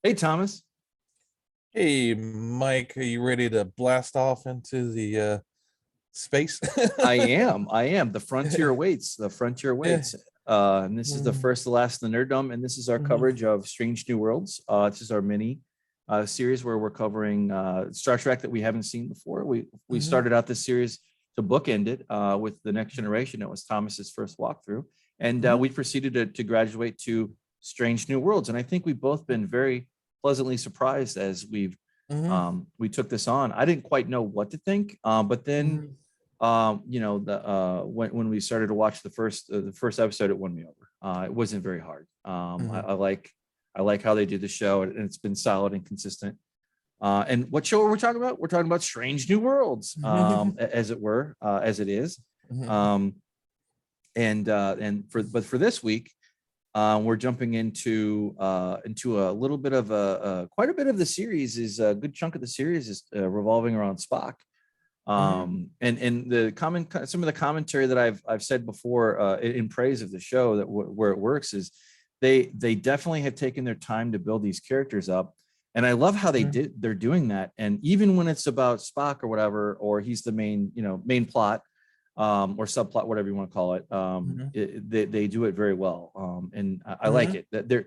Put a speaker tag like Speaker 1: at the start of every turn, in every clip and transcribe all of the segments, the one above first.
Speaker 1: Hey, Thomas.
Speaker 2: Hey, Mike, are you ready to blast off into the space?
Speaker 1: I am. I am. The frontier awaits. The frontier
Speaker 2: Yeah.
Speaker 1: awaits. And this is the first, the last, the Nerdom, and this is our
Speaker 2: Mhm.
Speaker 1: coverage of Strange New Worlds. This is our mini series where we're covering Star Trek that we haven't seen before. We
Speaker 2: Mhm.
Speaker 1: started out this series to bookend it with the Next Generation. It was Thomas's first walkthrough, and
Speaker 2: Mhm.
Speaker 1: we proceeded to graduate to Strange New Worlds. And I think we've both been very pleasantly surprised as
Speaker 2: Mhm.
Speaker 1: we took this on. I didn't quite know what to think, but then
Speaker 2: Mhm.
Speaker 1: when we started to watch the first episode, it won me over. It wasn't very hard.
Speaker 2: Mhm.
Speaker 1: I like how they did the show, and it's been solid and consistent. And what show are we talking about? We're talking about Strange New Worlds, as it were, as it is.
Speaker 2: Mhm.
Speaker 1: um and for this week, we're jumping into a little bit of quite a bit of the series. Is a good chunk of the series is revolving around Spock.
Speaker 2: Mhm.
Speaker 1: And some of the commentary that I've said before in praise of the show, that where it works is they definitely have taken their time to build these characters up, and I love how
Speaker 2: Mhm.
Speaker 1: they're doing that. And even when it's about Spock or whatever, or he's the main plot, or subplot, whatever you want to call it,
Speaker 2: Mhm.
Speaker 1: they do it very well. And I like
Speaker 2: Mhm.
Speaker 1: it that there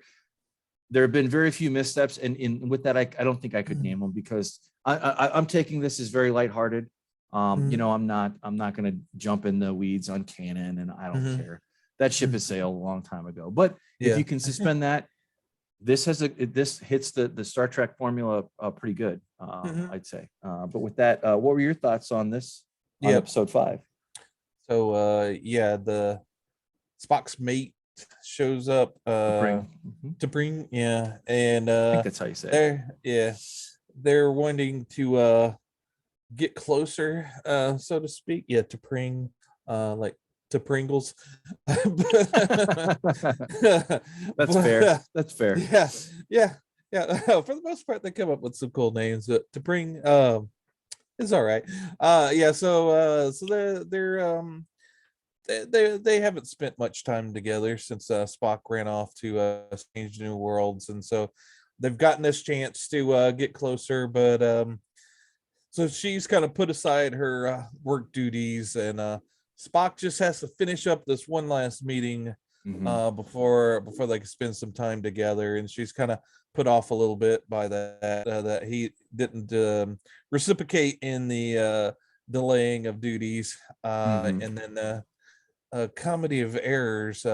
Speaker 1: have been very few missteps, and in with that, I don't think I could name them, because I'm taking this as very lighthearted.
Speaker 2: Mhm.
Speaker 1: I'm not going to jump in the weeds on canon, and I don't
Speaker 2: Mhm.
Speaker 1: care. That ship has
Speaker 2: Mhm.
Speaker 1: sailed a long time ago. But if
Speaker 2: Yeah.
Speaker 1: you can suspend that, this hits the Star Trek formula pretty good,
Speaker 2: Mhm.
Speaker 1: I'd say. But with that, what were your thoughts on this, on
Speaker 2: Yep.
Speaker 1: episode 5?
Speaker 2: So yeah, the Spock's mate shows up
Speaker 1: To bring, mhm.
Speaker 2: to bring, yeah, and
Speaker 1: I think that's how you say it.
Speaker 2: they're wanting to get closer, so to speak. Yeah, to Pring, like to Pringles. but,
Speaker 1: That's fair. That's fair.
Speaker 2: yeah, yeah, yeah. For the most part, they come up with some cool names. But to Pring, is all right. Yeah. So they haven't spent much time together since Spock ran off to Strange New Worlds, and so they've gotten this chance to get closer. But so she's kind of put aside her work duties, and Spock just has to finish up this one last meeting
Speaker 1: Mhm.
Speaker 2: before they can spend some time together. And she's kind of put off a little bit by that he didn't reciprocate in the delaying of duties,
Speaker 1: Mhm.
Speaker 2: and then a comedy of errors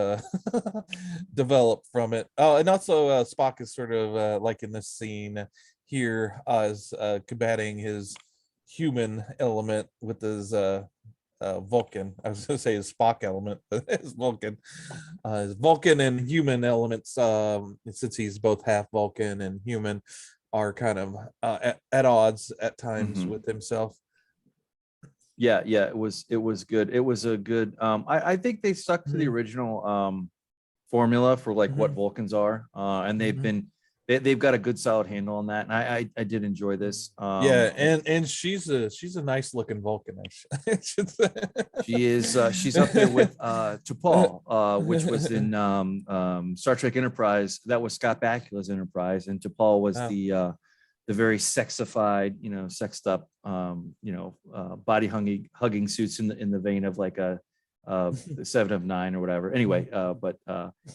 Speaker 2: develop from it. Oh, and also Spock is sort of like in this scene here, is combating his human element with his Vulcan. I was going to say his Spock element, but his Vulcan and human elements. Since he's both half Vulcan and human, are kind of at odds at times
Speaker 1: Mhm.
Speaker 2: with himself.
Speaker 1: Yeah, it was good. It was a good, I think they stuck to the
Speaker 2: Mhm.
Speaker 1: original formula for like what
Speaker 2: Mhm.
Speaker 1: Vulcans are, and
Speaker 2: Mhm.
Speaker 1: they've got a good solid handle on that, and I did enjoy this.
Speaker 2: Yeah, and she's a nice looking Vulcan. I should say.
Speaker 1: She's up there with T'Pol, which was in Star Trek Enterprise. That was Scott Bakula's Enterprise, and T'Pol was
Speaker 2: Oh.
Speaker 1: the very sexified, sexed up, body hugging suits in the vein of like a 7 of 9 or whatever. Anyway, but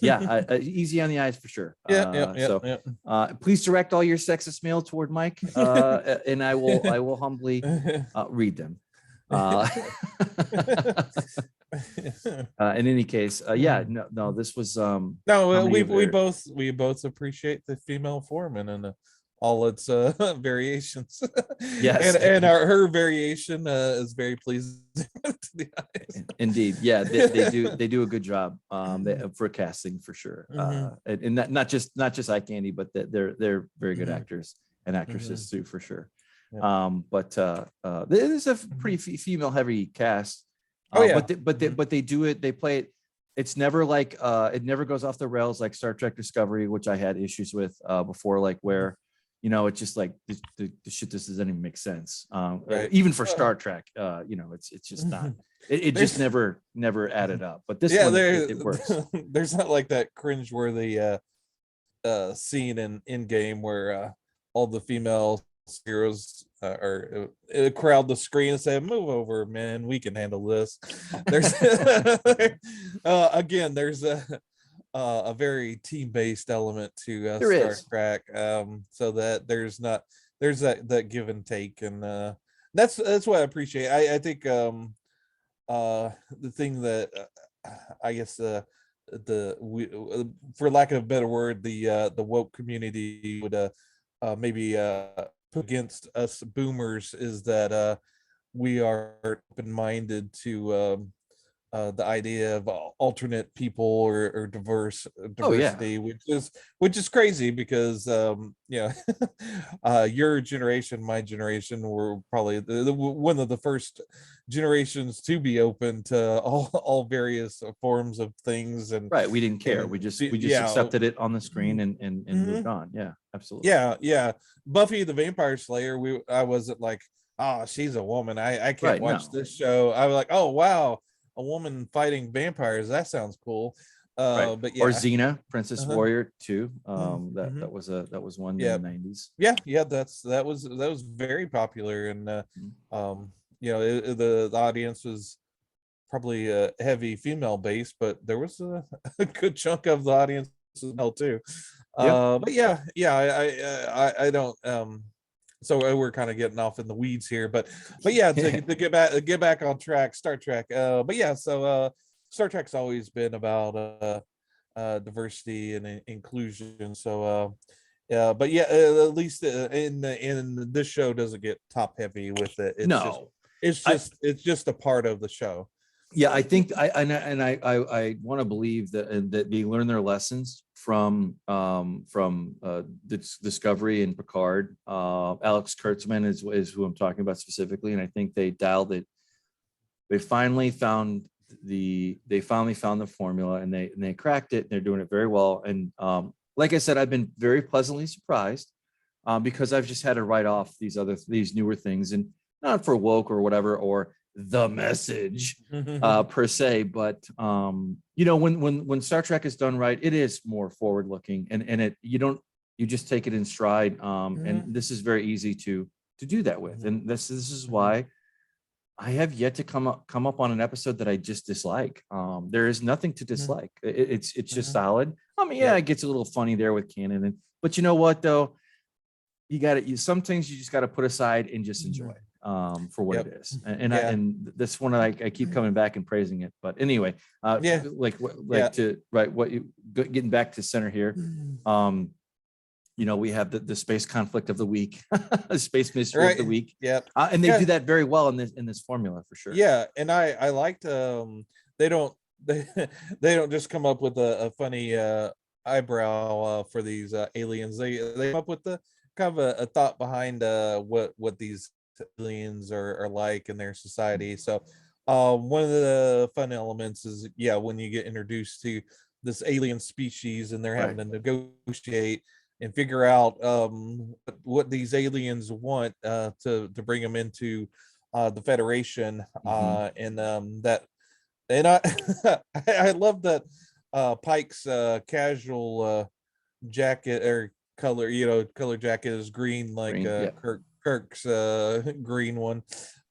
Speaker 1: yeah, easy on the eyes for sure.
Speaker 2: Yeah, yeah, yeah,
Speaker 1: So
Speaker 2: yeah.
Speaker 1: please direct all your sexist mail toward Mike, and I will humbly read them. Uh, in any case, yeah, no, this was
Speaker 2: No,
Speaker 1: comedy
Speaker 2: we
Speaker 1: of error.
Speaker 2: we both appreciate the female foreman and all its variations,
Speaker 1: Yes,
Speaker 2: and her variation is very pleasing to the eyes.
Speaker 1: indeed. Yeah, they do a good job for casting for sure.
Speaker 2: Mhm.
Speaker 1: And not just eye candy, but they're very good
Speaker 2: Mhm.
Speaker 1: actors and actresses
Speaker 2: Mhm.
Speaker 1: too, for sure.
Speaker 2: Yeah.
Speaker 1: But it is a pretty
Speaker 2: Mhm.
Speaker 1: female heavy cast.
Speaker 2: Oh yeah.
Speaker 1: But they do it. They play it. It's never like it never goes off the rails like Star Trek Discovery, which I had issues with before, like where it's just like the shit just doesn't even make sense.
Speaker 2: Right.
Speaker 1: Even for Star Trek, it's just not. It just
Speaker 2: There's
Speaker 1: never added up. But this
Speaker 2: yeah,
Speaker 1: one, it works.
Speaker 2: there's not like that cringe worthy scene in game where all the female heroes crowd the screen and say, "Move over, man. We can handle this." There's again, there's a very team-based element to
Speaker 1: There
Speaker 2: Star
Speaker 1: is.
Speaker 2: Trek, so that there's that give and take, and that's what I appreciate. I think the thing that I guess for lack of a better word, the woke community would maybe put against us boomers is that we are open-minded to the idea of alternate people or
Speaker 1: Oh yeah.
Speaker 2: diversity, which is crazy because your generation, my generation, were probably one of the first generations to be open to all various forms of things, and
Speaker 1: Right. We didn't care.
Speaker 2: and
Speaker 1: We just accepted it on the screen and moved
Speaker 2: mhm.
Speaker 1: on. Yeah, absolutely.
Speaker 2: Yeah. Buffy the Vampire Slayer, I wasn't like, oh, she's a woman, I can't
Speaker 1: Right.
Speaker 2: watch
Speaker 1: No.
Speaker 2: this show. I was like, oh wow, a woman fighting vampires, that sounds cool.
Speaker 1: Right.
Speaker 2: But
Speaker 1: Or
Speaker 2: yeah.
Speaker 1: Xena, Princess
Speaker 2: Uh-huh.
Speaker 1: Warrior 2.
Speaker 2: Mm-hmm.
Speaker 1: That was one in
Speaker 2: Yeah.
Speaker 1: the 90s.
Speaker 2: Yeah, that was very popular, and
Speaker 1: Mhm.
Speaker 2: the audience was probably a heavy female base, but there was a good chunk of the audience as well too.
Speaker 1: Yeah.
Speaker 2: But yeah, I don't so we're kind of getting off in the weeds here, but yeah, to get back on track, Star Trek. But yeah, so Star Trek's always been about diversity and inclusion. So yeah, but yeah, at least in this show doesn't get top heavy with it.
Speaker 1: No. I
Speaker 2: It's just a part of the show.
Speaker 1: Yeah, I think I want to believe that they learn their lessons from Discovery and Picard. Alex Kurtzman is who I'm talking about specifically, and I think they dialed it. They finally found the formula, and they cracked it. And they're doing it very well. And like I said, I've been very pleasantly surprised because I've just had to write off these newer things, and not for woke or whatever or the message per se, but when Star Trek is done right, it is more forward looking, and you just take it in stride, and this is very easy to do that with, and this is why I have yet to come up on an episode that I just dislike. There is nothing to dislike. It's just solid. I mean, yeah, it gets a little funny there with canon, but you know what though, some things you just got to put aside and just enjoy it for what it is. And this one I keep coming back and praising it. But anyway, getting back to center here. We have the space conflict of the week, space mystery of the week. And they do that very well in this formula for sure.
Speaker 2: Yeah, and I liked they don't they don't just come up with a funny eyebrow for these aliens. They come up with the kind of a thought behind what these aliens are like in their society. So one of the fun elements is when you get introduced to this alien species and they're having to negotiate and figure out what these aliens want to bring them into the Federation, and I I love that Pike's casual jacket or color jacket is green, like Kirk's green one.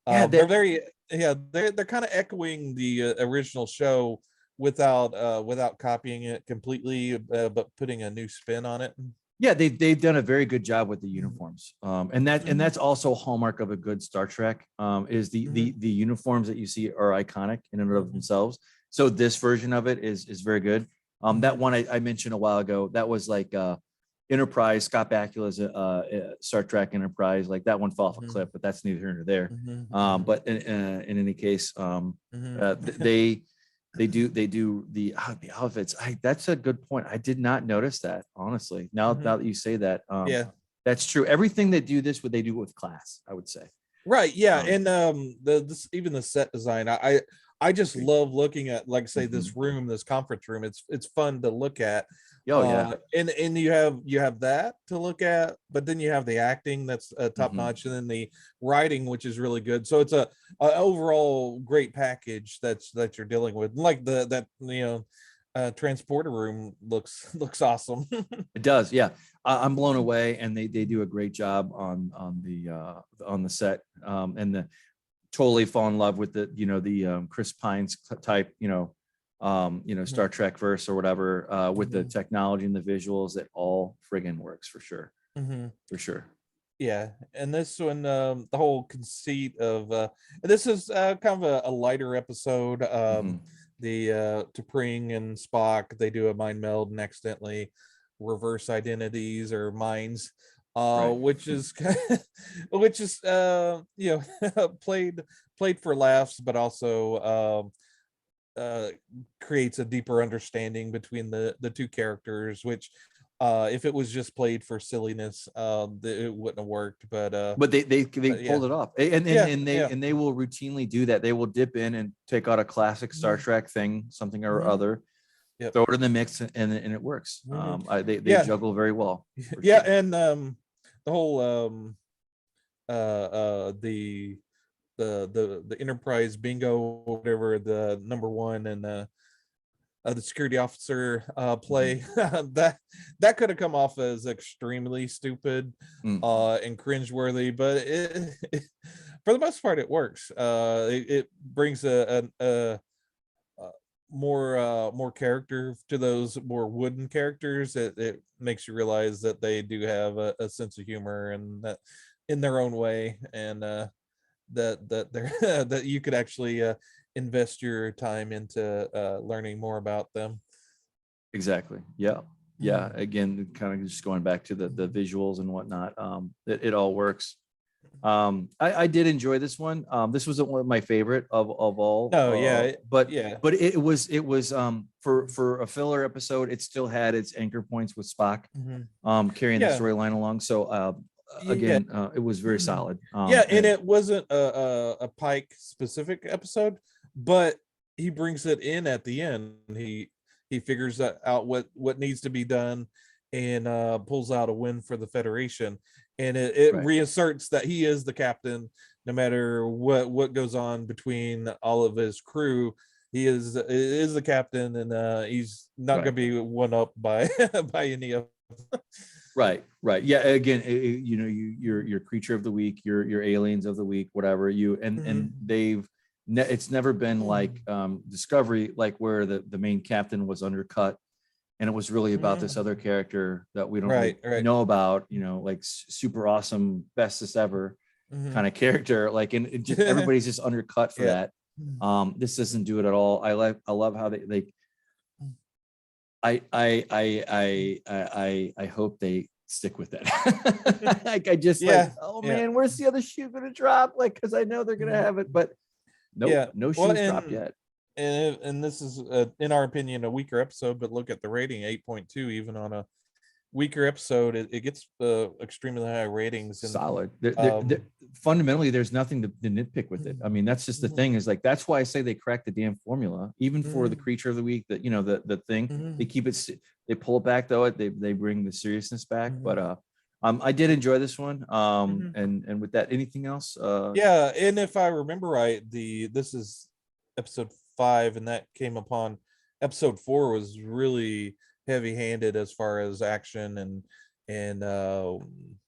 Speaker 2: They're very they're kind of echoing the original show without copying it completely, but putting a new spin on it.
Speaker 1: Yeah, they've done a very good job with the uniforms, and that's also a hallmark of a good Star Trek. Is the uniforms that you see are iconic in and of themselves. So this version of it is very good. That one I mentioned a while ago, that was like Enterprise, Scott Bakula's Star Trek Enterprise. Like that one fell off a cliff, but that's neither here nor there. But in any case, they do the outfits. That's a good point. I did not notice that, honestly. Now that you say that, that's true. Everything they do they do with class, I would say.
Speaker 2: Right. Yeah. And even the set design, I just love looking at, like, say, this room, this conference room. It's fun to look at. And you have that to look at, but then you have the acting that's top notch, and then the writing, which is really good. So it's a overall great package that you're dealing with. Like transporter room looks awesome.
Speaker 1: It does, yeah. I'm blown away, and they do a great job on the set, and the totally fall in love with the the Chris Pines type, Star Trek verse or whatever, with the technology and the visuals. It all friggin' works for sure, for sure.
Speaker 2: Yeah, and this one, the whole conceit of this is kind of a lighter episode. The T'Pring and Spock, they do a mind meld and accidentally reverse identities or minds,
Speaker 1: Right.
Speaker 2: which is which is played for laughs, but also creates a deeper understanding between the two characters, which if it was just played for silliness, it wouldn't have worked. But
Speaker 1: they
Speaker 2: yeah,
Speaker 1: pulled it off, and
Speaker 2: yeah,
Speaker 1: they will routinely do that. They will dip in and take out a classic Star Trek thing, something or other,
Speaker 2: Yep.
Speaker 1: throw it in the mix, and it works. They
Speaker 2: Yeah.
Speaker 1: juggle very well.
Speaker 2: Yeah,
Speaker 1: sure.
Speaker 2: and the whole the Enterprise bingo, whatever, the number one, and the security officer play, that could have come off as extremely stupid and cringeworthy, but it for the most part it works. It brings a more character to those more wooden characters. It makes you realize that they do have a sense of humor, and that in their own way, and that they're that you could actually invest your time into learning more about them.
Speaker 1: Exactly. Yeah. Again, kind of just going back to the visuals and whatnot. It all works. I did enjoy this one. This wasn't one of my favorite of all.
Speaker 2: Oh yeah,
Speaker 1: but
Speaker 2: yeah,
Speaker 1: but it was for a filler episode. It still had its anchor points with Spock, carrying the storyline along. So again, it was very solid.
Speaker 2: And it wasn't a Pike specific episode, but he brings it in at the end. He figures out what needs to be done, and pulls out a win for the Federation, and it reasserts that he is the captain no matter what goes on between all of his crew. He is the captain, and he's not going to be one up by by any of them.
Speaker 1: Right. Yeah. Again, your creature of the week, your aliens of the week, whatever and it's never been like Discovery, like where the main captain was undercut, and it was really about this other character that we don't really know about, like super awesome, bestest ever kind of character, like, and everybody's just undercut for that. This doesn't do it at all. I love how they I hope they stick with it. Like, oh man, where's the other shoe gonna drop? Like, because I know they're gonna have it, but no shoes dropped yet.
Speaker 2: And this is in our opinion a weaker episode, but look at the rating, 8.2. Even on a weaker episode, it gets extremely high ratings. And
Speaker 1: solid. Fundamentally, there's nothing to nitpick with it. I mean, that's just the thing, is like, that's why I say they cracked the damn formula, even for the creature of the week, that the thing, they keep it, they pull it back, though they bring the seriousness back. But I did enjoy this one. And with that, anything else?
Speaker 2: And if I remember right, this is episode 5, and that came upon episode 4 was really heavy-handed as far as action and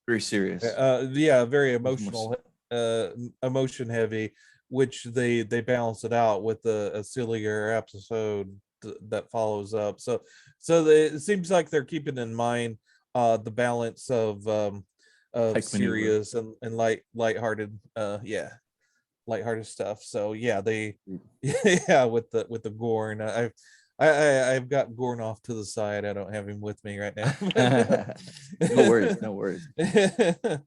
Speaker 1: very serious.
Speaker 2: Very emotional, emotion heavy, which they balance it out with a sillier episode that follows up. So it seems like they're keeping in mind the balance of serious and lighthearted lighthearted stuff. So they with the Gorn. I've got Gorn off to the side. I don't have him with me right now.
Speaker 1: No worries.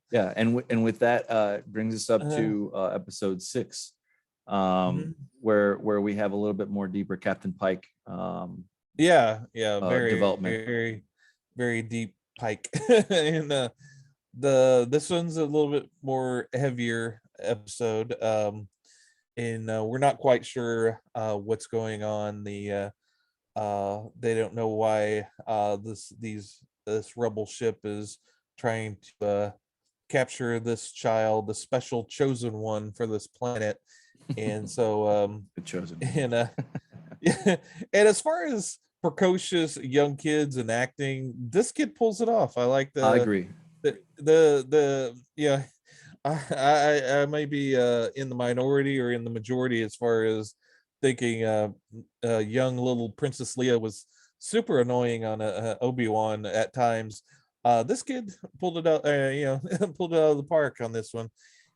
Speaker 1: Yeah, and with that brings us up to episode 6, where we have a little bit more deeper Captain Pike.
Speaker 2: Very
Speaker 1: development,
Speaker 2: very very deep Pike. And this one's a little bit more heavier episode, and we're not quite sure what's going on. They don't know why this rebel ship is trying to capture this child, the special chosen one for this planet. And so
Speaker 1: the chosen,
Speaker 2: and and as far as precocious young kids and acting, this kid pulls it off. I like
Speaker 1: I agree.
Speaker 2: the yeah. I may be in the minority or in the majority as far as thinking young little Princess Leia was super annoying on Obi-Wan at times. This kid pulled it out, pulled it out of the park on this one.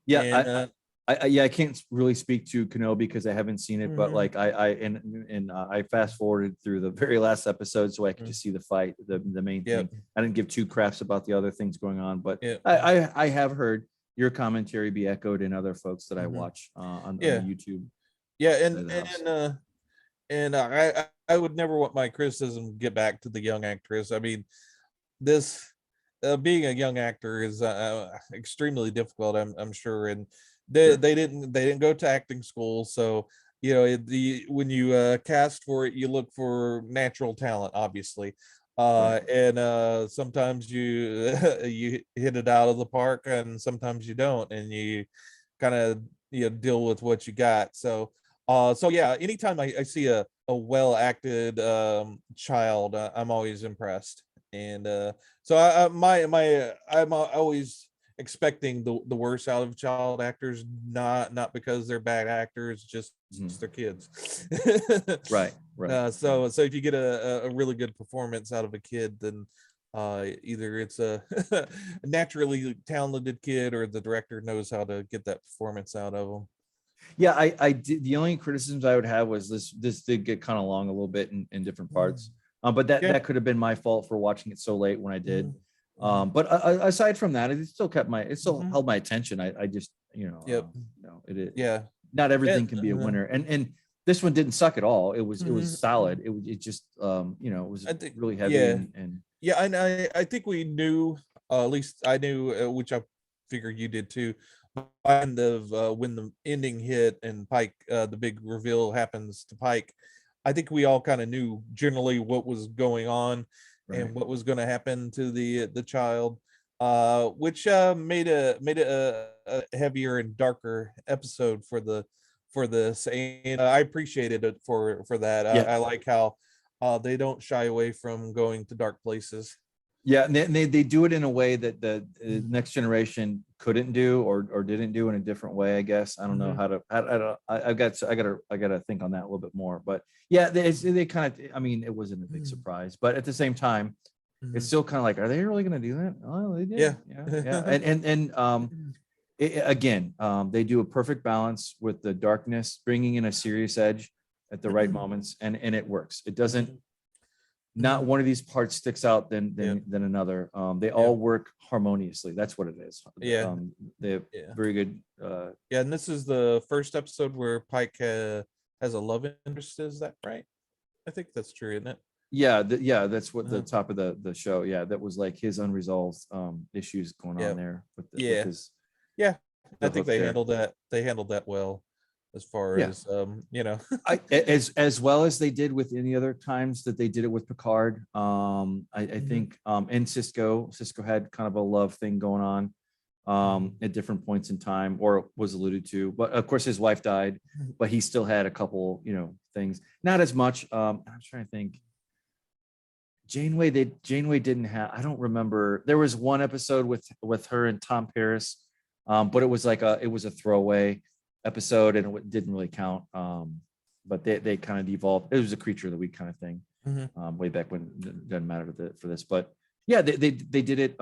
Speaker 1: Yeah,
Speaker 2: And
Speaker 1: I can't really speak to Kenobi because I haven't seen it, but like I fast forwarded through the very last episode so I could just see the fight, the main thing. I didn't give two craps about the other things going on, but I have heard your commentary be echoed in other folks that I watch on YouTube.
Speaker 2: Yeah, and I would never want my criticism to get back to the young actress. I mean, this being a young actor is extremely difficult, I'm sure, and they didn't go to acting school, so when you cast for it, you look for natural talent, obviously. And sometimes you you hit it out of the park, and sometimes you don't, and you kind of deal with what you got. So yeah, anytime I see a well acted child, I'm always impressed. And so I'm always expecting the worst out of child actors, not because they're bad actors, just they're kids.
Speaker 1: Right.
Speaker 2: So if you get a really good performance out of a kid, then either it's a naturally talented kid, or the director knows how to get that performance out of them.
Speaker 1: Yeah, I did. The only criticisms I would have was this did get kind of long a little bit in different parts. But that could have been my fault for watching it so late when I did. But aside from that, it still held my attention. I just not everything can be a winner, and this one didn't suck at all. It was solid. It just it was really heavy and
Speaker 2: I think we knew, at least I knew, which I figured you did too. Kind of when the ending hit and Pike, the big reveal happens to Pike, I think we all kind of knew generally what was going on and what was going to happen to the child, which made it a heavier and darker episode for this, and I appreciated it for that. I like how they don't shy away from going to dark places.
Speaker 1: Yeah, and they do it in a way that the next generation couldn't do or didn't do in a different way. I guess I don't know how to. I got to think on that a little bit more. But yeah, they kind of. I mean, it wasn't a big surprise, but at the same time, it's still kind of like, are they really going to do that? Oh, they did. Yeah. Again, they do a perfect balance with the darkness, bringing in a serious edge at the right moments, and it works. It doesn't. Not one of these parts sticks out than another. They all work harmoniously. That's what it is. They're very good.
Speaker 2: And this is the first episode where Pike has a love interest. Is that right? I think that's true, isn't it?
Speaker 1: Yeah, that's what the top of the show. Yeah, that was like his unresolved issues going on there. With his,
Speaker 2: I think they handled that. They handled that well. As far as
Speaker 1: as well as they did with any other times that they did it with Picard. I think and Cisco had kind of a love thing going on at different points in time, or was alluded to. But of course his wife died, but he still had a couple things, not as much. I'm trying to think. Janeway didn't have, I don't remember. There was one episode with her and Tom Paris, but it was like it was a throwaway episode and it didn't really count. But they kind of devolved. It was a creature of the week kind of thing, way back when. It doesn't matter for this, but yeah, they did it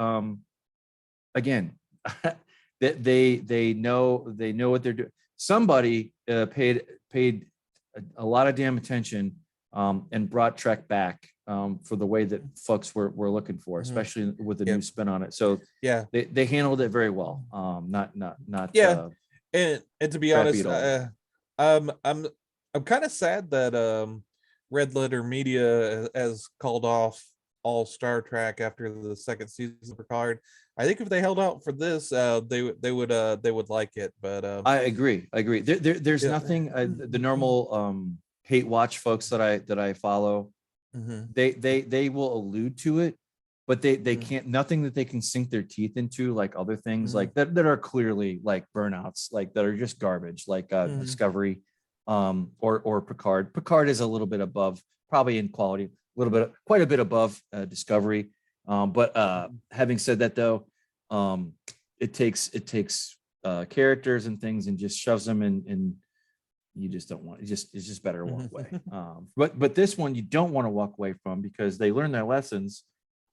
Speaker 1: again. they know what they're doing. Somebody paid a lot of damn attention and brought Trek back for the way that folks were looking for, especially with the new spin on it. So they handled it very well. Not
Speaker 2: and to be honest, I'm kind of sad that Red Letter Media has called off all Star Trek after the second season of Picard. I think if they held out for this, they would like it. But
Speaker 1: I agree. There's nothing. The normal hate watch folks that I follow, they will allude to it, but they can't, nothing that they can sink their teeth into, like other things like that are clearly like burnouts, like that are just garbage, like Discovery or Picard. Picard is a little bit above probably in quality, little bit, quite a bit above Discovery. But having said that, though, it takes characters and things and just shoves them in, and you just don't want it. It's just better to walk away. But this one you don't want to walk away from, because they learned their lessons,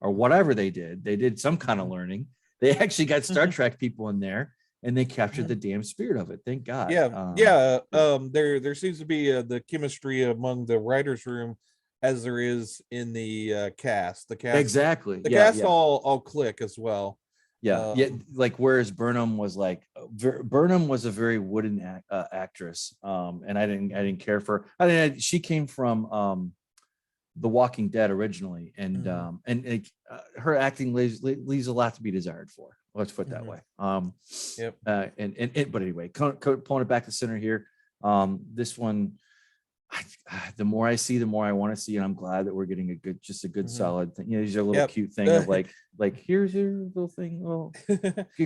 Speaker 1: or whatever they did some kind of learning. They actually got Star Trek people in there, and they captured the damn spirit of it. Thank God.
Speaker 2: There seems to be the chemistry among the writers' room as there is in the cast. The cast
Speaker 1: exactly.
Speaker 2: The cast all click as well.
Speaker 1: Like whereas Burnham was a very wooden actress, and I didn't care for. She came from The Walking Dead originally, and her acting leaves a lot to be desired for. Let's put it that way. But anyway, pulling it back to center here. This one, the more I see, the more I want to see, and I'm glad that we're getting a good solid thing. These are a little cute thing of like here's your little thing,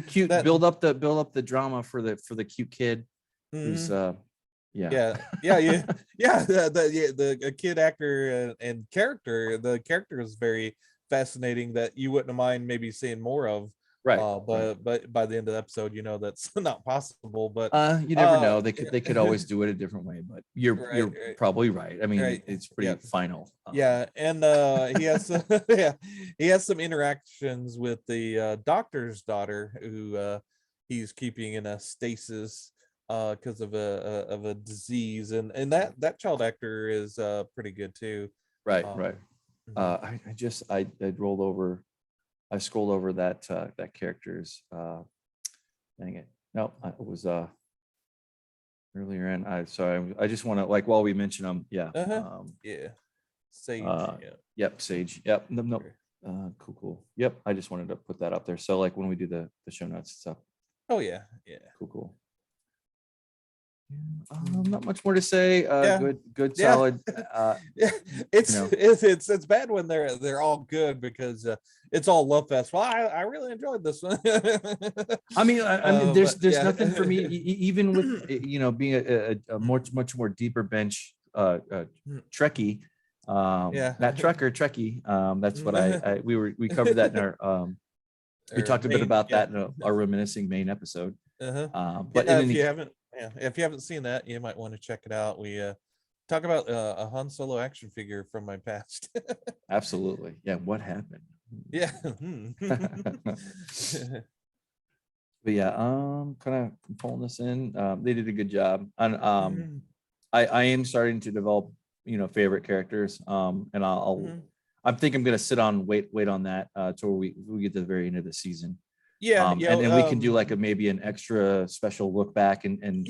Speaker 1: cute. Build up the drama for the cute kid who's the
Speaker 2: kid actor and character. The character is very fascinating that you wouldn't mind maybe seeing more of.
Speaker 1: Right.
Speaker 2: But by the end of the episode, that's not possible. But
Speaker 1: you never know. They could always do it a different way. But you're probably right. I mean, it's pretty final.
Speaker 2: And he has he has some interactions with the doctor's daughter, who he's keeping in a stasis because of a disease, and that child actor is pretty good too.
Speaker 1: Right. I rolled over. I scrolled over that character's dang it. No, it was earlier in. I just want to, like, while we mention them,
Speaker 2: Sage.
Speaker 1: Yep, Sage. Yep. No. Cool. Yep. I just wanted to put that up there. So like when we do the show notes stuff.
Speaker 2: Oh yeah.
Speaker 1: Cool. Not much more to say. Good, solid.
Speaker 2: It's bad when they're all good, because it's all love fest. Well, I really enjoyed this one.
Speaker 1: I mean, there's nothing for me, even with being a much more deeper bench Trekkie. Not Trekker, Trekkie. That's what we covered that in our we talked a bit about that in our reminiscing main episode. But
Speaker 2: if you haven't seen that, you might want to check it out. We talk about a Han Solo action figure from my past.
Speaker 1: Absolutely. Yeah. What happened?
Speaker 2: Yeah.
Speaker 1: But yeah, kind of pulling this in. They did a good job. And I am starting to develop, favorite characters. And I think I'm gonna sit on wait on that till we get to the very end of the season. And we can do like maybe an extra special look back and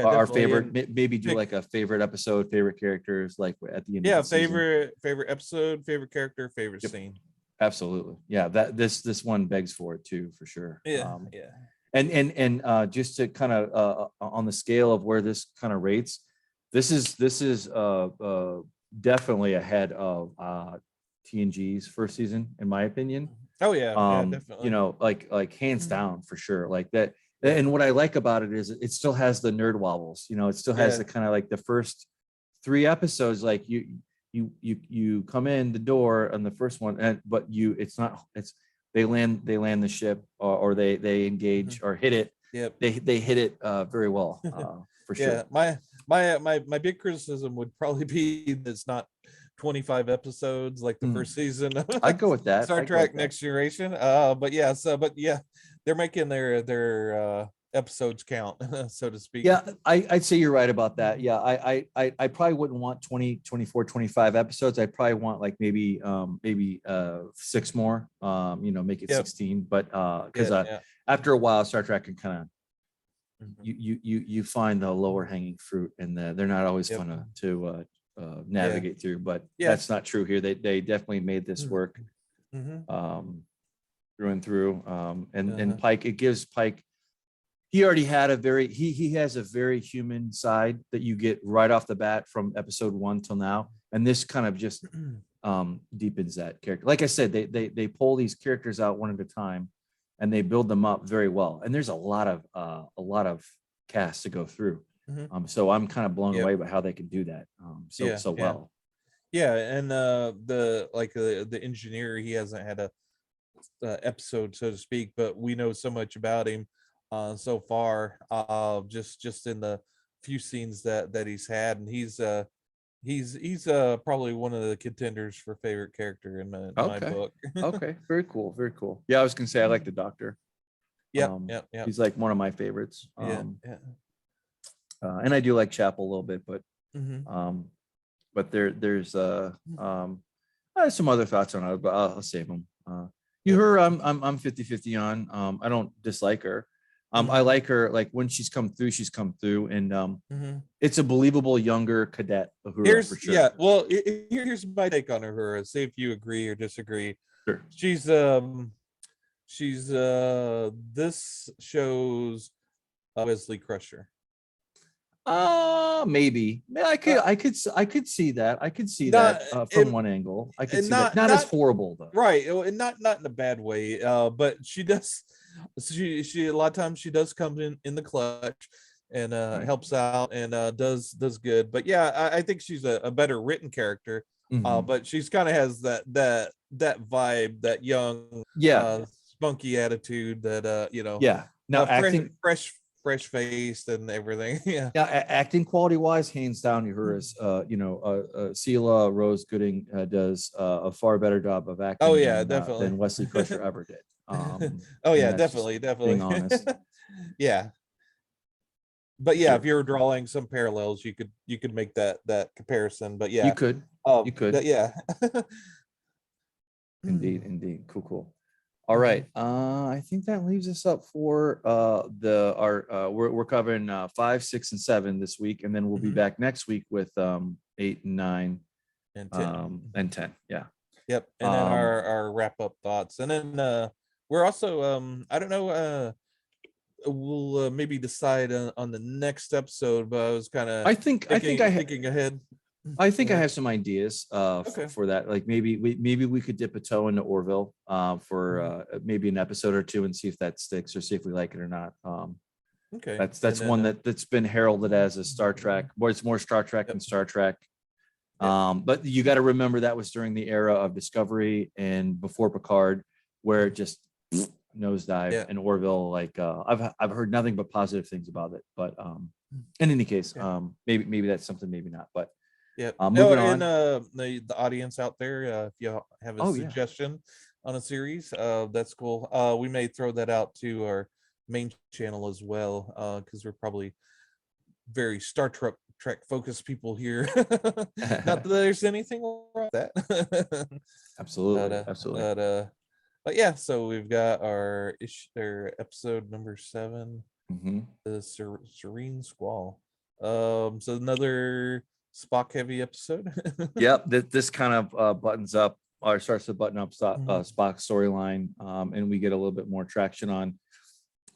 Speaker 1: our favorite, maybe do like a favorite episode, favorite characters, like at the end. Of the
Speaker 2: favorite episode, favorite character, favorite scene.
Speaker 1: Absolutely. Yeah, that this one begs for it too, for sure. And just to kind of on the scale of where this kind of rates, this is definitely ahead of TNG's first season, in my opinion.
Speaker 2: Oh yeah, definitely.
Speaker 1: Like hands down, for sure. Like that. And what I like about it is it still has the nerd wobbles. It still has the kind of like the first 3 episodes. Like you come in the door on the first one, but they land the ship or they engage or hit it.
Speaker 2: Yep.
Speaker 1: They hit it very well. For sure.
Speaker 2: My big criticism would probably be that it's not 25 episodes like the first season.
Speaker 1: I'd go with that.
Speaker 2: Star Trek Next Generation. But they're making their episodes count, so to speak.
Speaker 1: Yeah, I'd say you're right about that. Yeah, I probably wouldn't want 20, 24, 25 episodes. I'd probably want like maybe 6 more. Make it 16. But because after a while, Star Trek can kind of you find the lower hanging fruit, and they're not always fun to navigate through. But that's not true here. They definitely made this work through and through. And Pike, it gives Pike, he already had he has a very human side that you get right off the bat from episode 1 till now, and this kind of just deepens that character. Like I said, they pull these characters out one at a time, and they build them up very well. And there's a lot of cast to go through. So I'm kind of blown away by how they can do that so well.
Speaker 2: Yeah, and the engineer, he hasn't had a episode, so to speak, but we know so much about him so far, just in the few scenes that he's had, and he's probably one of the contenders for favorite character in my
Speaker 1: Okay.
Speaker 2: book.
Speaker 1: Okay. Very cool. Very cool. Yeah, I was gonna say I like the Doctor.
Speaker 2: Yep, yep, yep.
Speaker 1: He's like one of my favorites.
Speaker 2: Yeah, yeah.
Speaker 1: And I do like Chapel a little bit,
Speaker 2: Hmm.
Speaker 1: there's I have some other thoughts on it, but I'll save them. You
Speaker 2: Yep.
Speaker 1: her, I'm 50-50 on. I don't dislike her. I
Speaker 2: Mhm.
Speaker 1: like her, like when she's come through, and
Speaker 2: Mhm.
Speaker 1: it's a believable younger cadet Uhura for sure.
Speaker 2: Well, here's my take on her. See if you agree or disagree.
Speaker 1: Sure.
Speaker 2: She's this show's Wesley Crusher.
Speaker 1: Maybe.
Speaker 2: Uh,
Speaker 1: I could see that. I could see
Speaker 2: not
Speaker 1: that from
Speaker 2: and,
Speaker 1: one angle. I could
Speaker 2: and
Speaker 1: see that.
Speaker 2: not
Speaker 1: Not as
Speaker 2: not
Speaker 1: horrible though.
Speaker 2: right, and not in a bad way. But she does. She a lot of times she does come in the clutch and
Speaker 1: Right.
Speaker 2: helps out and does good. But yeah, I think she's a better written character.
Speaker 1: Mhm.
Speaker 2: But she's kind of has that vibe, that young,
Speaker 1: Yeah.
Speaker 2: spunky attitude that
Speaker 1: Yeah. Now acting.
Speaker 2: fresh faced and everything. Yeah.
Speaker 1: Yeah, acting quality wise, hands down, Uhura's, Sela Rose Gooding does a far better job of
Speaker 2: Oh
Speaker 1: acting
Speaker 2: yeah,
Speaker 1: than
Speaker 2: definitely.
Speaker 1: Wesley Crusher ever did.
Speaker 2: Oh
Speaker 1: And
Speaker 2: yeah,
Speaker 1: that's just being
Speaker 2: definitely.
Speaker 1: honest.
Speaker 2: Yeah. But yeah, if
Speaker 1: Sure,
Speaker 2: you're drawing some parallels, you could make that comparison. But
Speaker 1: you
Speaker 2: yeah,
Speaker 1: could, you could,
Speaker 2: that yeah.
Speaker 1: indeed,
Speaker 2: Mhm.
Speaker 1: indeed, cool, cool. All right, I think that leaves us up for we're covering 5, 6, and 7 this week, and then we'll be
Speaker 2: Mhm.
Speaker 1: back next week with 8 and 9
Speaker 2: And 10.
Speaker 1: and 10. Yeah.
Speaker 2: Yep. And then
Speaker 1: Um,
Speaker 2: our wrap up thoughts. And then we're also I don't know, we'll maybe decide on the next episode, but I was kind of thinking ahead.
Speaker 1: I
Speaker 2: Go
Speaker 1: think I
Speaker 2: ahead.
Speaker 1: have some ideas
Speaker 2: Okay.
Speaker 1: for that. Like maybe we could dip a toe into Orville for
Speaker 2: Mhm.
Speaker 1: maybe an episode or two and see if that sticks or see if we like it or not.
Speaker 2: Okay. And
Speaker 1: That's
Speaker 2: then
Speaker 1: one that's been heralded as a Star Trek. Well, it's more Star Trek
Speaker 2: yep.
Speaker 1: than Star Trek.
Speaker 2: Yep.
Speaker 1: But you got to remember that was during the era of Discovery and before Picard, where it just nosedived.
Speaker 2: Yeah.
Speaker 1: And Orville, like I've heard nothing but positive things about it. But in any case,
Speaker 2: Yeah.
Speaker 1: maybe that's something, maybe not. But
Speaker 2: Yep.
Speaker 1: moving
Speaker 2: And
Speaker 1: on.
Speaker 2: the audience out there, if you have a
Speaker 1: Oh yeah.
Speaker 2: suggestion on a series, that's cool. We may throw that out to our main channel as well, because we're probably very Star Trek focused people here. Not that there's anything wrong with that. but
Speaker 1: Absolutely, absolutely.
Speaker 2: but yeah, so we've got our episode number 7,
Speaker 1: Hmm.
Speaker 2: the Serene Squall. So another Spock heavy episode.
Speaker 1: Yep, this kind of buttons up or starts to button up
Speaker 2: Mhm.
Speaker 1: Spock's storyline, and we get a little bit more traction on.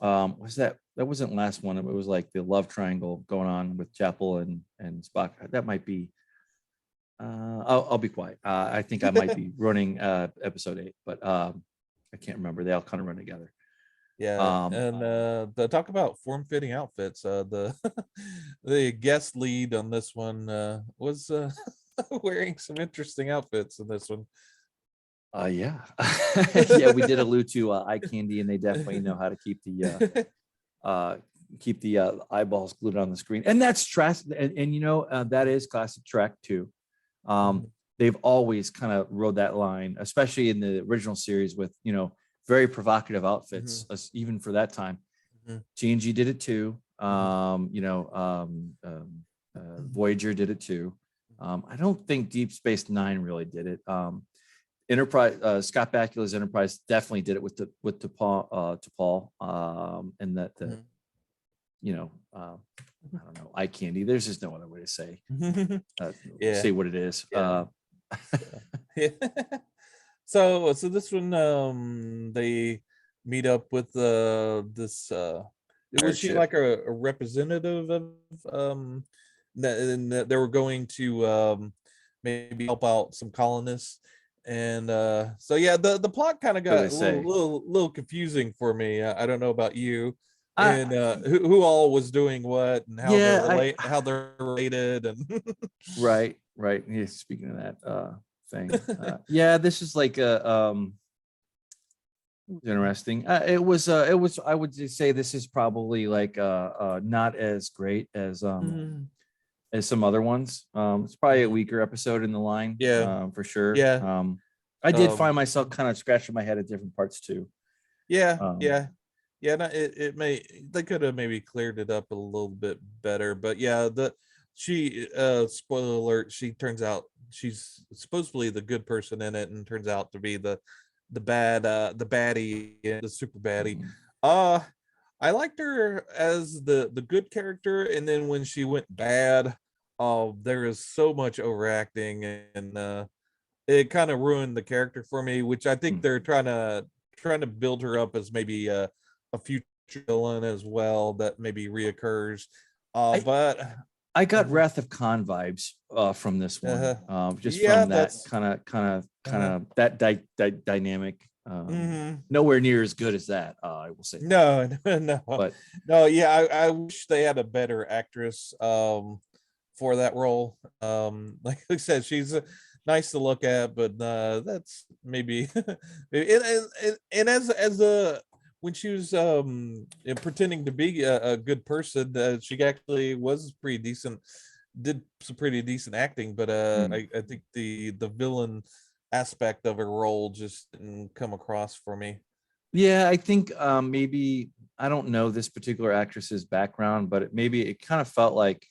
Speaker 1: Was that wasn't last one? It was like the love triangle going on with Chapel and Spock. That might be. I'll be quiet. I think I might be running episode 8, but I can't remember. They all kind of run together.
Speaker 2: Yeah,
Speaker 1: Um,
Speaker 2: and the talk about form-fitting outfits. The the guest lead on this one was wearing some interesting outfits in this one.
Speaker 1: yeah, yeah, we did allude to eye candy, and they definitely know how to keep the eyeballs glued on the screen, and that's trash. And that is classic Trek too.
Speaker 2: Mhm.
Speaker 1: They've always kind of rode that line, especially in the original series with very provocative outfits,
Speaker 2: Mhm.
Speaker 1: even for that time.
Speaker 2: Mhm.
Speaker 1: TNG did it too.
Speaker 2: Mhm.
Speaker 1: Voyager did it too. I don't think Deep Space Nine really did it. Enterprise, Scott Bakula's Enterprise definitely did it with T'Pol, and that the
Speaker 2: Mhm.
Speaker 1: I don't know, eye candy. There's just no other way to say
Speaker 2: Yeah,
Speaker 1: say what it is.
Speaker 2: yeah. Yeah. So this one, they meet up with this was she
Speaker 1: Airship.
Speaker 2: like a representative of and that they were going to maybe help out some colonists. And so yeah, the plot kind of
Speaker 1: So they
Speaker 2: got a
Speaker 1: say.
Speaker 2: little confusing for me. I don't know about you.
Speaker 1: I
Speaker 2: And who all was doing what and
Speaker 1: yeah, I
Speaker 2: how they're related and
Speaker 1: right, Right. Yeah, speaking of that thing. Yeah, this is like a interesting. It was I would just say this is probably like not as great as some other ones. It's probably a weaker episode in the line,
Speaker 2: Yeah.
Speaker 1: for sure.
Speaker 2: Yeah.
Speaker 1: I did find myself kind of scratching my head at different parts too.
Speaker 2: Yeah.
Speaker 1: Um,
Speaker 2: Yeah. Yeah, no, it may they could have maybe cleared it up a little bit better, but yeah, she spoiler alert, she turns out she's supposedly the good person in it and turns out to be the baddie, the super baddie.
Speaker 1: mhm.
Speaker 2: Uh I liked her as the good character, and then when she went bad, there is so much overacting, and it kind of ruined the character for me, which I think they're trying to build her up as maybe a future villain as well that maybe reoccurs.
Speaker 1: I
Speaker 2: But
Speaker 1: I got
Speaker 2: uh,
Speaker 1: Wrath of Khan vibes from this one, just
Speaker 2: yeah,
Speaker 1: from that
Speaker 2: that's
Speaker 1: that dynamic.
Speaker 2: mhm.
Speaker 1: Nowhere near as good as that. I will say that.
Speaker 2: No, no,
Speaker 1: But
Speaker 2: no. Yeah, I wish they had a better actress for that role. Like I said, she's nice to look at, but that's maybe and as a when she was pretending to be a good person, she actually was pretty decent, did some pretty decent acting, but
Speaker 1: mm,
Speaker 2: I think the villain aspect of her role just didn't come across for me.
Speaker 1: yeah, I think maybe I don't know this particular actress's background, but maybe it kind of felt like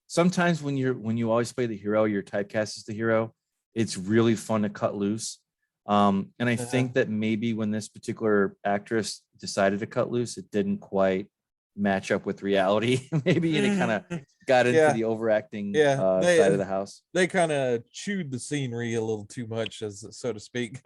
Speaker 1: sometimes when you always play the hero, you're typecast as the hero. It's really fun to cut loose. And I
Speaker 2: Uh,
Speaker 1: think that maybe when this particular actress decided to cut loose, it didn't quite match up with reality, maybe, and it kind of got into
Speaker 2: yeah,
Speaker 1: the overacting
Speaker 2: yeah.
Speaker 1: side of the house.
Speaker 2: They kind of chewed the scenery a little too much, as so to speak.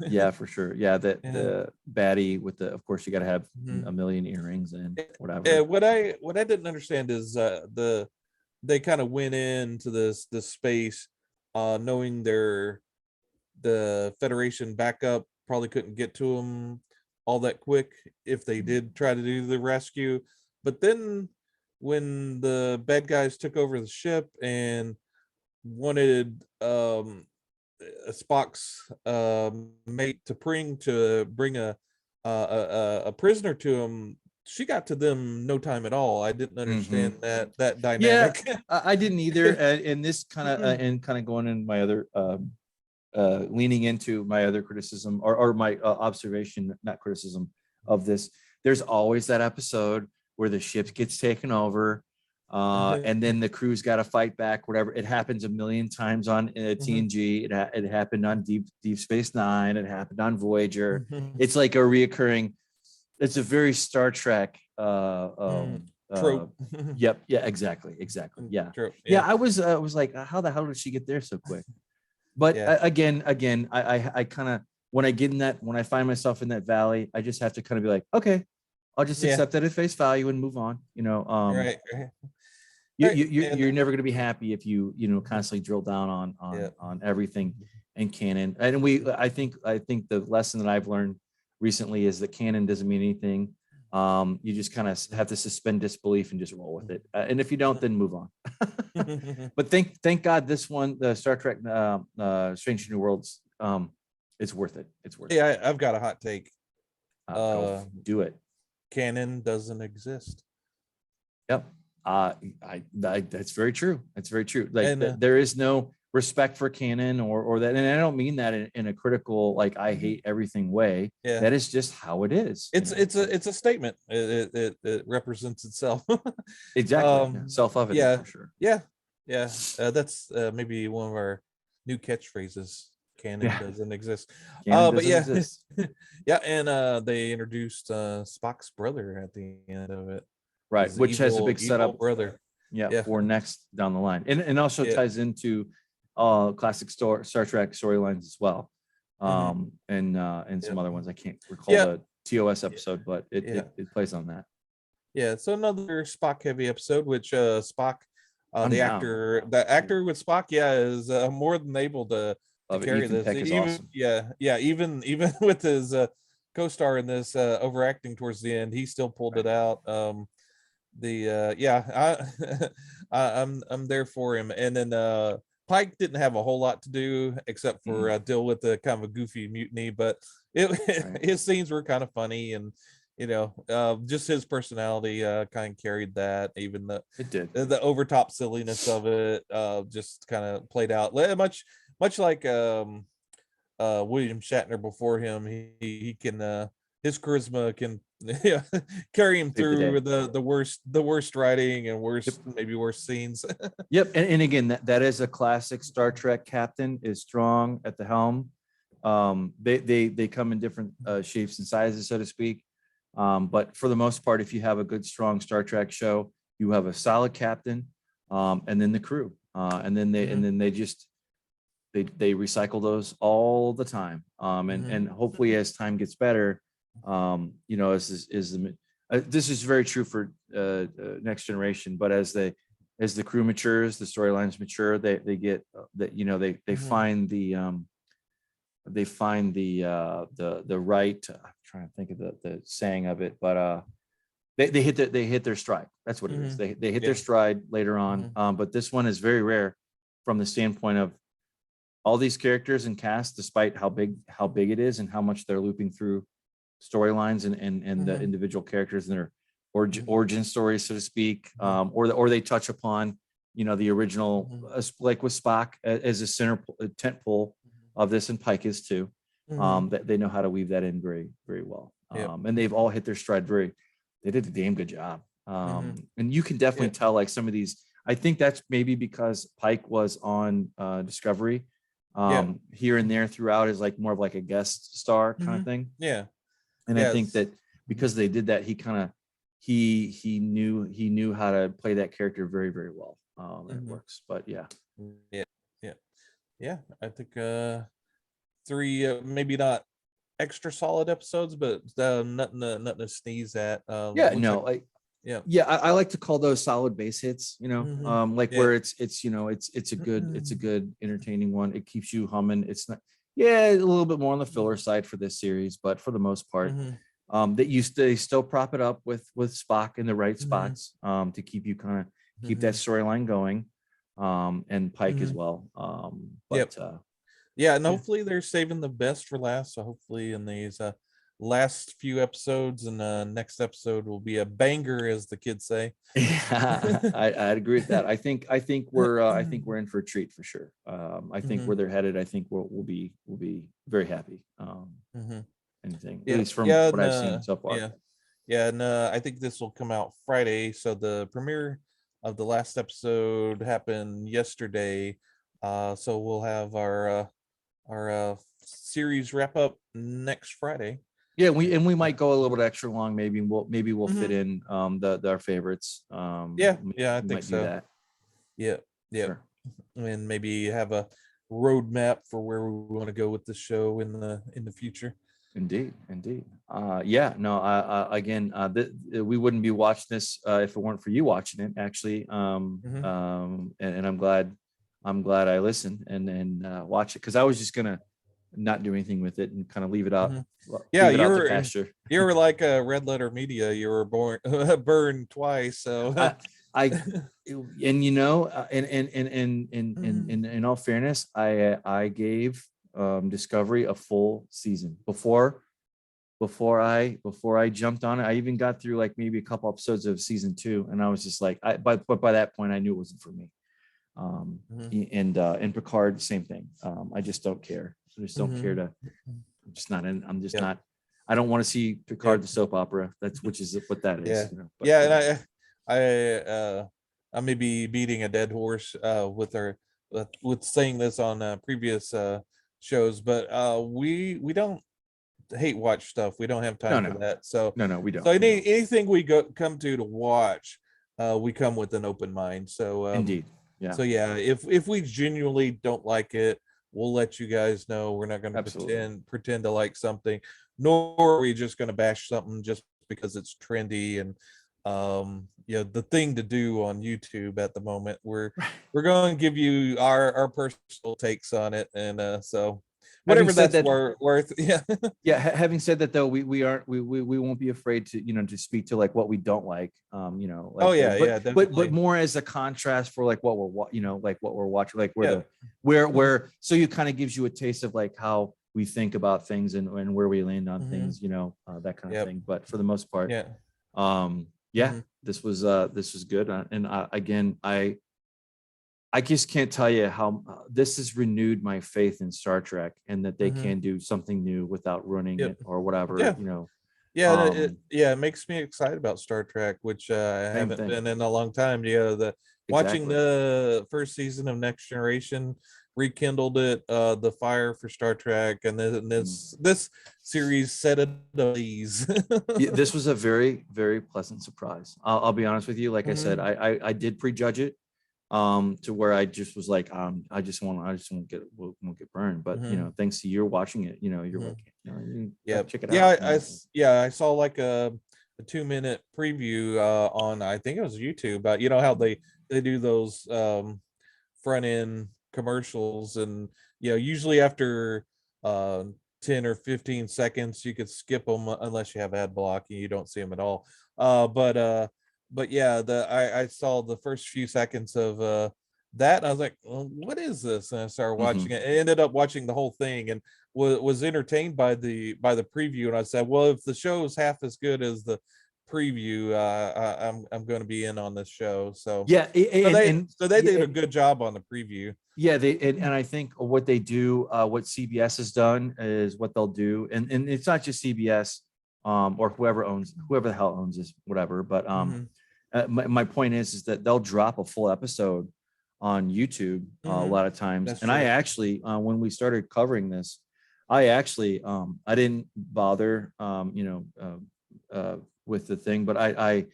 Speaker 1: Yeah, for sure. Yeah,
Speaker 2: Yeah.
Speaker 1: the baddie with the, of course, you got to have
Speaker 2: Mhm.
Speaker 1: a million earrings and
Speaker 2: Yeah,
Speaker 1: whatever.
Speaker 2: what I didn't understand is they kind of went into this space knowing the Federation backup probably couldn't get to them all that quick if they did try to do the rescue. But then when the bad guys took over the ship and wanted Spock's mate to bring a prisoner to him, she got to them no time at all. I didn't understand
Speaker 1: Mhm.
Speaker 2: that
Speaker 1: Yeah,
Speaker 2: dynamic.
Speaker 1: I didn't either. And this kind of and kind of going in my other leaning into my other criticism or my observation, not criticism of this. There's always that episode where the ship gets taken over, and then the crew's got to fight back. Whatever, it happens a million times on TNG. It happened on Deep Space Nine. It happened on Voyager. It's like a reoccurring. It's a very Star Trek.
Speaker 2: Trope.
Speaker 1: Yep. Yeah. Exactly. Yeah.
Speaker 2: Trope.
Speaker 1: Yeah.
Speaker 2: Yeah.
Speaker 1: I was like, how the hell did she get there so quick? But
Speaker 2: Yeah.
Speaker 1: again, I kind of when I get in that when I find myself in that valley, I just have to kind of be like, okay, I'll just
Speaker 2: Yeah.
Speaker 1: accept that at face value and move on.
Speaker 2: Right. Right. And
Speaker 1: you're never going to be happy if you constantly drill down
Speaker 2: yeah.
Speaker 1: on everything and canon. And I think the lesson that I've learned recently is that canon doesn't mean anything. You just kind of have to suspend disbelief and just roll with it. And if you don't, then move on. But thank God this one, the Star Trek Strange New Worlds, it's worth it. It's worth it.
Speaker 2: Yeah, I've got a hot take.
Speaker 1: Do it.
Speaker 2: Canon doesn't exist.
Speaker 1: Yep. That's very true. That's very true. Like
Speaker 2: And
Speaker 1: there is no respect for canon or that, and I don't mean that in a critical, like I hate everything way.
Speaker 2: yeah,
Speaker 1: That is just how it is.
Speaker 2: it's a statement. It represents itself.
Speaker 1: Exactly. Yeah. Self-evident
Speaker 2: Yeah,
Speaker 1: for sure.
Speaker 2: yeah, yeah. That's maybe one of our new catchphrases. Canon
Speaker 1: Yeah.
Speaker 2: doesn't exist.
Speaker 1: Canon
Speaker 2: But
Speaker 1: doesn't
Speaker 2: yeah,
Speaker 1: exist.
Speaker 2: yeah, and they introduced Spock's brother at the end of it.
Speaker 1: Right.
Speaker 2: His
Speaker 1: Which has a big
Speaker 2: evil
Speaker 1: setup.
Speaker 2: brother.
Speaker 1: Yeah.
Speaker 2: Yeah,
Speaker 1: For next down the line. And also
Speaker 2: yeah.
Speaker 1: ties into classic Star Trek storylines as well.
Speaker 2: Mhm.
Speaker 1: And some
Speaker 2: Yep.
Speaker 1: other ones. I can't recall
Speaker 2: Yeah,
Speaker 1: the TOS episode, but
Speaker 2: yeah,
Speaker 1: it plays on that.
Speaker 2: yeah. So another Spock heavy episode, which Spock,
Speaker 1: I'm down.
Speaker 2: the actor with Spock, yeah, is more than able to
Speaker 1: Love it.
Speaker 2: carry
Speaker 1: Ethan
Speaker 2: this.
Speaker 1: Peck is
Speaker 2: Even
Speaker 1: awesome.
Speaker 2: yeah, even with his co-star in this overacting towards the end, he still pulled it
Speaker 1: Right.
Speaker 2: out. I'm there for him. And then Pike didn't have a whole lot to do except for deal with the kind of a goofy mutiny, but
Speaker 1: Right.
Speaker 2: his scenes were kind of funny, and just his personality kind of carried that. Even
Speaker 1: It did.
Speaker 2: the overtop silliness of it just kind of played out much like William Shatner before him. He can his charisma can carry him
Speaker 1: Save the day.
Speaker 2: through the worst writing and
Speaker 1: Yep.
Speaker 2: maybe worst scenes.
Speaker 1: Yep. And again, that is a classic Star Trek captain, is strong at the helm. They come in different shapes and sizes, so to speak. But for the most part, if you have a good, strong Star Trek show, you have a solid captain, and then the crew, and then they just they recycle those all the time. And hopefully, as time gets better, this is very true for Next Generation, but as the crew matures, the storylines mature, they get that, they find the right, I'm trying to think of the saying of it, but they hit their stride. That's what it is. They hit their stride later on. But this one is very rare from the standpoint of all these characters and cast, despite how big it is and how much they're looping through storylines and the individual characters and their origin stories, so to speak, or they touch upon the original, like with Spock as a tent pole of this, and Pike is too. That they know how to weave that in very, very well. And they've all hit their stride they did a damn good job. And you can definitely tell, like, some of these, I think that's maybe because Pike was on Discovery here and there throughout, as like more of like a guest star kind of thing. And I think that because they did that, he knew how to play that character very, very well. And it works. But yeah.
Speaker 2: I think 3 maybe not extra solid episodes, but nothing to sneeze at.
Speaker 1: I like to call those solid base hits, where it's a good entertaining one. It keeps you humming. It's not a little bit more on the filler side for this series, but for the most part, they still prop it up with Spock in the right spots, to keep you kind of keep that storyline going, and Pike as well.
Speaker 2: And hopefully they're saving the best for last. So hopefully in these last few episodes, and next episode will be a banger, as the kids say.
Speaker 1: I'd agree with that. I think we're in for a treat for sure. I think where they're headed, I think we'll be very happy. Anything, at least from what I've seen so far.
Speaker 2: And I think this will come out Friday. So the premiere of the last episode happened yesterday. So we'll have our series wrap up next Friday.
Speaker 1: We might go a little bit extra long. Maybe we'll fit in our favorites.
Speaker 2: I think so. Sure. And maybe have a roadmap for where we want to go with the show in the future.
Speaker 1: Indeed. We wouldn't be watching this if it weren't for you watching it, actually. And I'm glad I listened and watch it, because I was just gonna not do anything with it and kind of leave it out.
Speaker 2: You were like a Red Letter Media. You were burned twice. So
Speaker 1: in all fairness, I gave Discovery a full season before I jumped on it. I even got through like maybe a couple episodes of season 2, and I was just like, but by that point I knew it wasn't for me. And Picard, same thing. I just don't care. I just don't care not. I don't want to see Picard the soap opera. Which is what that is.
Speaker 2: And I may be beating a dead horse with saying this on previous shows, but we don't hate watch stuff. We don't have time for that. So
Speaker 1: we don't.
Speaker 2: So anything we come to watch, we come with an open mind. So
Speaker 1: indeed.
Speaker 2: So if we genuinely don't like it, we'll let you guys know. We're not going to pretend to like something, nor are we just going to bash something just because it's trendy and the thing to do on YouTube at the moment. We're going to give you our personal takes on it, and so whatever
Speaker 1: said
Speaker 2: that's
Speaker 1: that,
Speaker 2: worth. Yeah.
Speaker 1: yeah, having said that though, we aren't we won't be afraid to, you know, to speak to like what we don't like, you know, like
Speaker 2: Oh yeah, yeah,
Speaker 1: but
Speaker 2: definitely.
Speaker 1: more as a contrast for like what you know, like what we're watching, like where
Speaker 2: Yeah.
Speaker 1: the where so you kind of gives you a taste of like how we think about things and where we land on things, you know, that kind of
Speaker 2: Yep.
Speaker 1: thing. But for the most part,
Speaker 2: Yeah.
Speaker 1: yeah, this was good. And again, I just can't tell you how this has renewed my faith in Star Trek and that they can do something new without ruining
Speaker 2: Yep.
Speaker 1: it or whatever,
Speaker 2: Yeah.
Speaker 1: you know.
Speaker 2: Yeah, it makes me excited about Star Trek, which I
Speaker 1: Same
Speaker 2: haven't
Speaker 1: thing.
Speaker 2: been in a long time. Yeah, watching
Speaker 1: Exactly.
Speaker 2: the first season of Next Generation rekindled it, the fire for Star Trek, and then this series set it ablaze.
Speaker 1: Yeah, this was a very, very pleasant surprise. I'll be honest with you. Like I said, I did prejudge it to where I just was like, I just won't get burned. But you know, thanks to you watching it, you know, you're like, you know, you
Speaker 2: Yeah,
Speaker 1: check it
Speaker 2: yeah,
Speaker 1: out. You know?
Speaker 2: I saw like a 2-minute preview on, I think it was YouTube, you know how they do those front end commercials, and you know, usually after 10 or 15 seconds you could skip them unless you have ad block and you don't see them at all. But yeah, I saw the first few seconds of that, and I was like, well, what is this? And I started watching it. I ended up watching the whole thing and was entertained by the preview. And I said, well, if the show is half as good as the preview, I'm going to be in on this show. So
Speaker 1: Yeah,
Speaker 2: they did a good job on the preview.
Speaker 1: Yeah, and I think what they do, what CBS has done is what they'll do, and it's not just CBS, or whoever the hell owns this, whatever. But my point is that they'll drop a full episode on YouTube a lot of times.
Speaker 2: That's
Speaker 1: and
Speaker 2: true.
Speaker 1: I actually, when we started covering this, I actually, I didn't bother, you know, with the thing, but I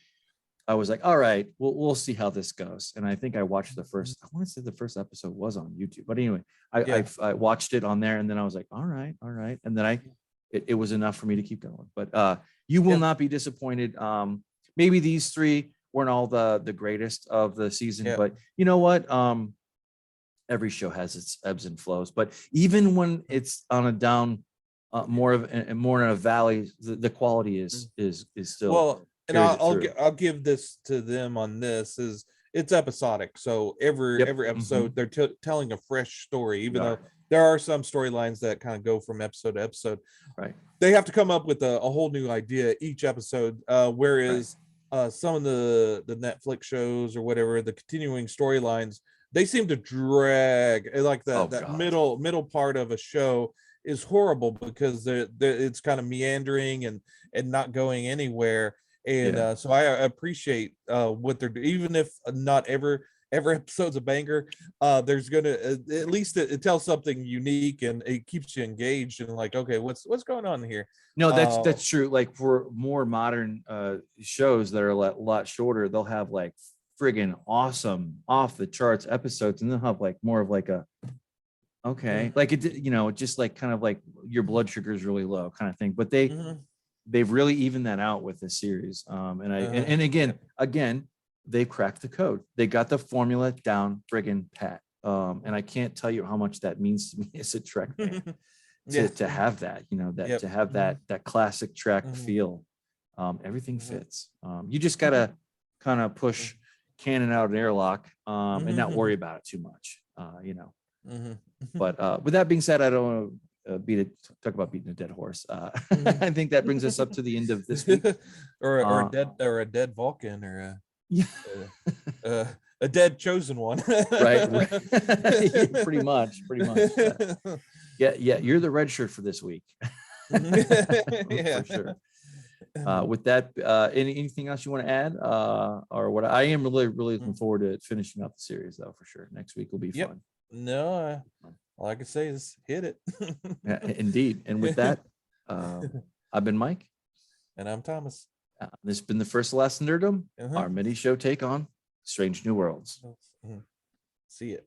Speaker 1: was like, all right, we'll see how this goes. And I think I watched the first, I want to say the first episode was on YouTube, but anyway, I watched it on there, and then I was like, all right. And then it was enough for me to keep going. But you will not be disappointed. Maybe these three weren't all the greatest of the season, but you know what? Every show has its ebbs and flows, but even when it's on a down, more in a valley, the quality is still
Speaker 2: well. And
Speaker 1: I'll
Speaker 2: I'll give this to them on this, is it's episodic. So every episode they're telling a fresh story, even though there are some storylines that kind of go from episode to episode.
Speaker 1: Right.
Speaker 2: They have to come up with a whole new idea each episode. Whereas some of the Netflix shows or whatever, the continuing storylines, they seem to drag, like that middle part of a show is horrible because it's kind of meandering and not going anywhere. And so I appreciate what they're doing, even if not every episode's a banger. There's gonna at least it tells something unique, and it keeps you engaged and like, okay, what's going on here?
Speaker 1: No, that's true. Like for more modern shows that are a lot shorter, they'll have like friggin' awesome off the charts episodes, and they'll have like more of like a like it, you know, just like kind of like your blood sugar is really low kind of thing. But they've really evened that out with this series. And again, they cracked the code. They got the formula down friggin' pat. And I can't tell you how much that means to me as a Trek fan to have that, you know, that to have that classic Trek feel. Everything fits. You just gotta kind of push Canon out an airlock and not worry about it too much, you know. But with that being said, I don't want to talk about beating a dead horse. I think that brings us up to the end of this week.
Speaker 2: or a dead Vulcan, or a dead chosen one.
Speaker 1: right. pretty much. Yeah, you're the red shirt for this week. For sure. With that, anything else you want to add? Or what? I am really looking forward to finishing up the series, though, for sure. Next week will be fun.
Speaker 2: No, all I can say is hit it.
Speaker 1: Yeah, indeed. And with that, I've been Mike.
Speaker 2: And I'm Thomas.
Speaker 1: This has been the First Last Nerdom, our mini show take on Strange New Worlds.
Speaker 2: See it.